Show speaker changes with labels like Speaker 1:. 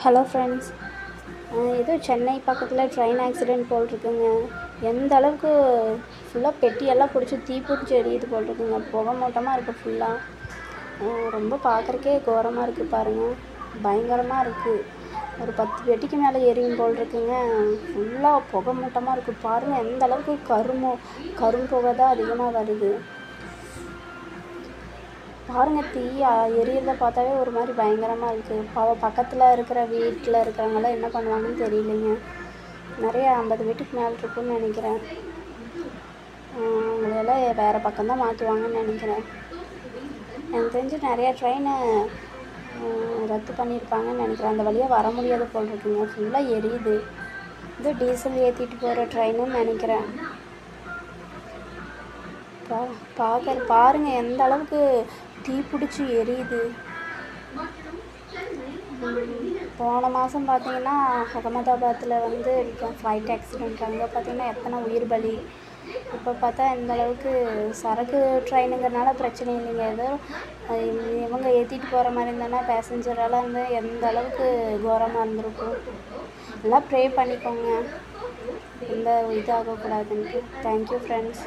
Speaker 1: Hello friends, ஏதோ சென்னை பக்கத்தில் train accident போல் இருக்குங்க. எந்த அளவுக்கு ஃபுல்லாக பெட்டியெல்லாம் பிடிச்சி தீப்பிடிச்சி எரியுது போல் இருக்குங்க. புகை மூட்டமாக இருக்குது ஃபுல்லாக. ரொம்ப பார்க்குறக்கே கோரமாக இருக்குது பாருங்கள். பயங்கரமாக இருக்குது. ஒரு 10 பெட்டிக்கு மேலே எரியும் போல் இருக்குங்க. ஃபுல்லாக புகை மூட்டமாக இருக்குது பாருங்கள். எந்த அளவுக்கு கரும்புகை தான் அதிகமாக வருது பாருங்கள். தீ எரியறத பார்த்தாவே ஒரு மாதிரி பயங்கரமாக இருக்குது. பக்கத்தில் இருக்கிற வீட்டில் இருக்கிறவங்களாம் என்ன பண்ணுவாங்கன்னு தெரியலைங்க. நிறைய 50 வீட்டுக்கு மேலே இருக்குன்னு நினைக்கிறேன். அவங்களெல்லாம் வேறு பக்கம்தான் மாற்றுவாங்கன்னு நினைக்கிறேன். எனக்கு தெரிஞ்சு நிறையா ட்ரெயினை ரத்து பண்ணியிருப்பாங்கன்னு நினைக்கிறேன். அந்த வழியாக வர முடியாத போல் இருக்குங்க. ஃபுல்லாக எரியுது. இது டீசல் ஏற்றிட்டு போகிற ட்ரெயினுன்னு நினைக்கிறேன். பாருங்கள் எந்த அளவுக்கு தீப்பிடிச்சி எரியுது. போன மாதம் பார்த்திங்கன்னா அகமதாபாத்தில் வந்து ஃப்ளைட் ஆக்சிடெண்ட். அங்கே பார்த்திங்கன்னா எத்தனை உயிர் பலி. இப்போ பார்த்தா இந்த அளவுக்கு சரக்கு ட்ரெயினுங்கிறனால பிரச்சனை இல்லைங்க. ஏதோ இவங்க ஏற்றிட்டு போகிற மாதிரி இருந்தோன்னா பேசஞ்சரெல்லாம் வந்து எந்த அளவுக்கு கோரமாக இருந்திருக்கும். எல்லாம் ப்ரே பண்ணிக்கோங்க, எந்த இதாகக்கூடாதுன்ட்டு. Thank you friends.